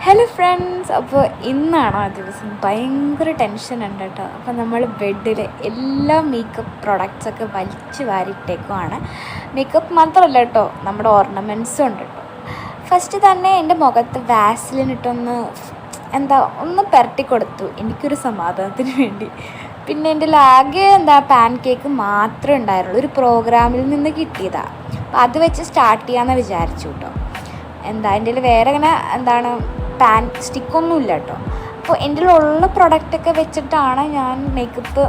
Hello friends, അപ്പോൾ ഇന്നാണ് ആ ദിവസം. ഭയങ്കര ടെൻഷൻ ഉണ്ട് കേട്ടോ. അപ്പോൾ നമ്മൾ ബെഡിൽ എല്ലാ മേക്കപ്പ് പ്രൊഡക്ട്സൊക്കെ വലിച്ചു വാരിയിട്ടേക്കുവാണ്. മേക്കപ്പ് മാത്രമല്ല കേട്ടോ, നമ്മുടെ ഓർണമെൻറ്റ്സും ഉണ്ട് കേട്ടോ. ഫസ്റ്റ് തന്നെ എൻ്റെ മുഖത്ത് വാസ്ലിൻ ഇട്ടൊന്ന് ഒന്ന് പുരട്ടി കൊടുത്തു, എനിക്കൊരു സമാധാനത്തിന് വേണ്ടി. പിന്നെ എൻ്റെ ആകെ പാൻ കേക്ക് മാത്രമേ ഉണ്ടായിരുന്നുള്ളൂ, ഒരു പ്രോഗ്രാമിൽ നിന്ന് കിട്ടിയതാണ്. അപ്പോൾ അത് വെച്ച് സ്റ്റാർട്ട് ചെയ്യാമെന്ന് വിചാരിച്ചു കേട്ടോ. എൻ്റെ വേറെ ഇങ്ങനെ പാൻ സ്റ്റിക്കൊന്നുമില്ല കേട്ടോ. അപ്പോൾ എൻ്റെ ഉള്ള പ്രൊഡക്റ്റൊക്കെ വെച്ചിട്ടാണ് ഞാൻ മേക്കപ്പ്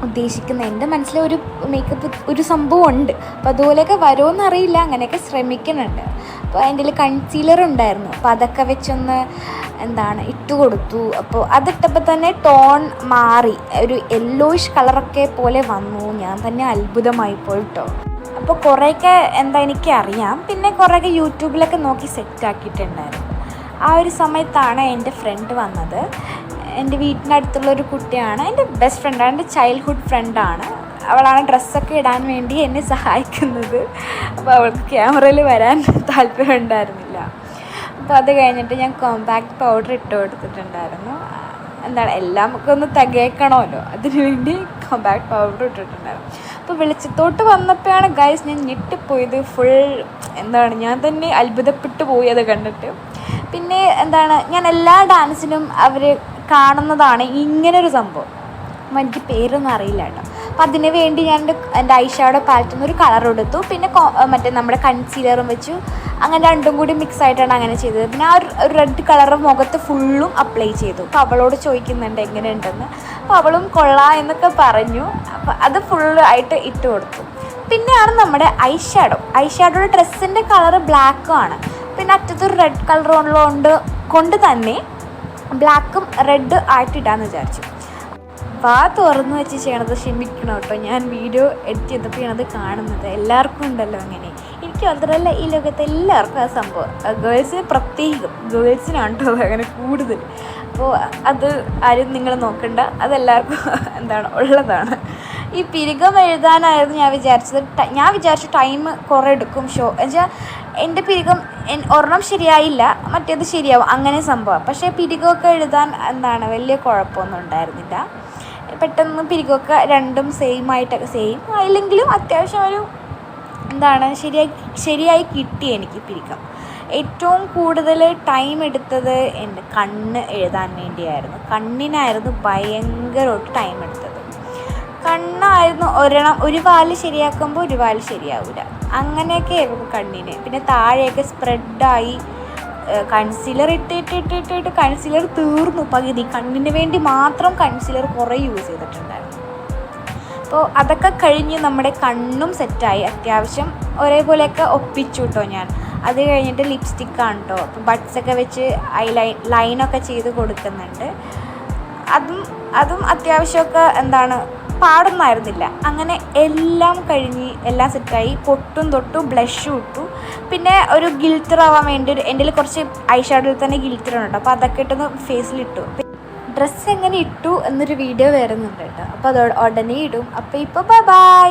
ഉദ്ദേശിക്കുന്നത്. എൻ്റെ മനസ്സിൽ ഒരു മേക്കപ്പ് ഒരു സംഭവം ഉണ്ട്. അപ്പോൾ അതുപോലെയൊക്കെ വരുമോ എന്നറിയില്ല, അങ്ങനെയൊക്കെ ശ്രമിക്കുന്നുണ്ട്. അപ്പോൾ എൻ്റെ കൺസീലർ ഉണ്ടായിരുന്നു, അപ്പോൾ അതൊക്കെ വെച്ചൊന്ന് ഇട്ട് കൊടുത്തു. അപ്പോൾ അതിട്ടപ്പോൾ തന്നെ ടോൺ മാറി, ഒരു യെല്ലോയിഷ് കളറൊക്കെ പോലെ വന്നു. ഞാൻ തന്നെ അത്ഭുതമായി പോയിട്ടോ. അപ്പോൾ കുറേയൊക്കെ എനിക്കറിയാം, പിന്നെ കുറേയൊക്കെ യൂട്യൂബിലൊക്കെ നോക്കി സെറ്റാക്കിയിട്ടുണ്ടായിരുന്നു. ആ ഒരു സമയത്താണ് എൻ്റെ ഫ്രണ്ട് വന്നത്. എൻ്റെ വീട്ടിനടുത്തുള്ളൊരു കുട്ടിയാണ്, എൻ്റെ ബെസ്റ്റ് ഫ്രണ്ടാണ്, എൻ്റെ ചൈൽഡ്ഹുഡ് ഫ്രണ്ടാണ്. അവളാണ് ഡ്രസ്സൊക്കെ ഇടാൻ വേണ്ടി എന്നെ സഹായിക്കുന്നത്. അപ്പോൾ അവൾക്ക് ക്യാമറയിൽ വരാൻ താല്പര്യം ഉണ്ടായിരുന്നില്ല. അപ്പോൾ അത് കഴിഞ്ഞിട്ട് ഞാൻ കോമ്പാക്ട് പൗഡർ ഇട്ട് കൊടുത്തിട്ടുണ്ടായിരുന്നു. എല്ലാം ഒക്കെ ഒന്ന് തികയ്ക്കണമല്ലോ, അതിനു വേണ്ടി കോമ്പാക്ട് പൗഡർ ഇട്ടിട്ടുണ്ടായിരുന്നു. അപ്പോൾ വെളിച്ചത്തോട്ട് വന്നപ്പോഴാണ് ഗൈസ് ഞാൻ ഞെട്ടിപ്പോയത്. ഫുൾ ഞാൻ തന്നെ അത്ഭുതപ്പെട്ടു പോയി അത് കണ്ടിട്ട്. പിന്നെ ഞാൻ എല്ലാ ഡാൻസിനും അവർ കാണുന്നതാണ് ഇങ്ങനൊരു സംഭവം. എനിക്ക് പേരൊന്നും അറിയില്ല കേട്ടോ. അപ്പം അതിന് വേണ്ടി ഞാൻ എൻ്റെ ഐഷാഡോ പാലറ്റിൽ നിന്ന് ഒരു കളർ എടുത്തു, പിന്നെ നമ്മുടെ കൺസീലറും വെച്ചു. അങ്ങനെ രണ്ടും കൂടി മിക്സ് ആയിട്ടാണ് അങ്ങനെ ചെയ്തത്. പിന്നെ ആ ഒരു റെഡ് കളർ മുഖത്ത് ഫുള്ളും അപ്ലൈ ചെയ്തു. അപ്പോൾ അവളോട് ചോദിക്കുന്നുണ്ട് എങ്ങനെയുണ്ടെന്ന്. അപ്പോൾ അവളും കൊള്ളാം എന്നൊക്കെ പറഞ്ഞു. അപ്പോൾ അത് ഫുള്ളായിട്ട് ഇട്ട് കൊടുത്തു. പിന്നെയാണ് നമ്മുടെ ഐഷാഡോയുടെ ഡ്രസ്സിൻ്റെ കളറ് ബ്ലാക്കുമാണ്. പിന്നെ അറ്റത്തൊരു റെഡ് കളർ കൊണ്ട് തന്നെ ബ്ലാക്കും റെഡ് ആയിട്ടിടാന്ന് വിചാരിച്ചു. തുറന്നു വെച്ച് ചെയ്യണത് ക്ഷമിക്കണം കേട്ടോ. ഞാൻ വീഡിയോ എഡിറ്റ് ചെയ്തപ്പോൾ അത് കാണുന്നത് എല്ലാവർക്കും ഉണ്ടല്ലോ അങ്ങനെ. എനിക്ക് മാത്രമല്ല, ഈ ലോകത്തെ എല്ലാവർക്കും ആ സംഭവം. ഗേൾസിന് പ്രത്യേകം, ഗേൾസിനാണ് കേട്ടോ അങ്ങനെ കൂടുതൽ. അപ്പോൾ അത് ആരും നിങ്ങൾ നോക്കണ്ട, അതെല്ലാവർക്കും ഉള്ളതാണ്. ഈ പിരികം എഴുതാനായിരുന്നു ഞാൻ വിചാരിച്ചു ടൈം കുറേ എടുക്കും എന്നുവെച്ചാൽ എൻ്റെ പിരികം ഒരെണ്ണം ശരിയായില്ല, മറ്റേത് ശരിയാവും, അങ്ങനെ സംഭവം. പക്ഷേ പിരികമൊക്കെ എഴുതാൻ വലിയ കുഴപ്പമൊന്നും ഉണ്ടായിരുന്നില്ല. പെട്ടെന്ന് പിരികമൊക്കെ രണ്ടും സെയിം ആയില്ലെങ്കിലും അത്യാവശ്യം ഒരു ശരിയായി കിട്ടി എനിക്ക് പിരികം. ഏറ്റവും കൂടുതൽ ടൈം എടുത്തത് എൻ്റെ കണ്ണ് എഴുതാൻ വേണ്ടിയായിരുന്നു. കണ്ണിനായിരുന്നു ഭയങ്കരമായിട്ട് ടൈം എടുത്തത്. കണ്ണായിരുന്നു ഒരു വാല് ശരിയാക്കുമ്പോൾ ഒരു വാല് ശരിയാവില്ല, അങ്ങനെയൊക്കെ ആയിരുന്നു കണ്ണിന്. പിന്നെ താഴെയൊക്കെ സ്പ്രെഡായി കൺസീലർ ഇട്ടിട്ട് കൺസീലർ തീർന്നു പകുതി. കണ്ണിന് വേണ്ടി മാത്രം കൺസീലർ കുറേ യൂസ് ചെയ്തിട്ടുണ്ടായിരുന്നു. അപ്പോൾ അതൊക്കെ കഴിഞ്ഞ് നമ്മുടെ കണ്ണും സെറ്റായി, അത്യാവശ്യം ഒരേപോലെയൊക്കെ ഒപ്പിച്ചു കേട്ടോ ഞാൻ. അത് കഴിഞ്ഞിട്ട് ലിപ്സ്റ്റിക്കാണ് കേട്ടോ. അപ്പോൾ ബഡ്സൊക്കെ വെച്ച് ലൈനൊക്കെ ചെയ്ത് കൊടുക്കുന്നുണ്ട്. അതും അത്യാവശ്യമൊക്കെ പാടൊന്നായിരുന്നില്ല. അങ്ങനെ എല്ലാം കഴിഞ്ഞ് എല്ലാം സെറ്റായി. പൊട്ടും തൊട്ടു, ബ്ലഷും ഇട്ടു. പിന്നെ ഒരു ഗിൽറ്റർ ആവാൻ വേണ്ടി എൻ്റെ കുറച്ച് ഐഷാഡോയിൽ തന്നെ ഗിൽറ്റർ ഉണ്ട്, അപ്പോൾ അതൊക്കെ ഇട്ടൊന്ന് ഫേസിലിട്ടു. ഡ്രസ്സ് എങ്ങനെ ഇട്ടു എന്നൊരു വീഡിയോ വരുന്നുണ്ട് കേട്ടോ. അപ്പോൾ അത് ഉടനെ ഇടും. അപ്പോൾ ഇപ്പോൾ ബൈ.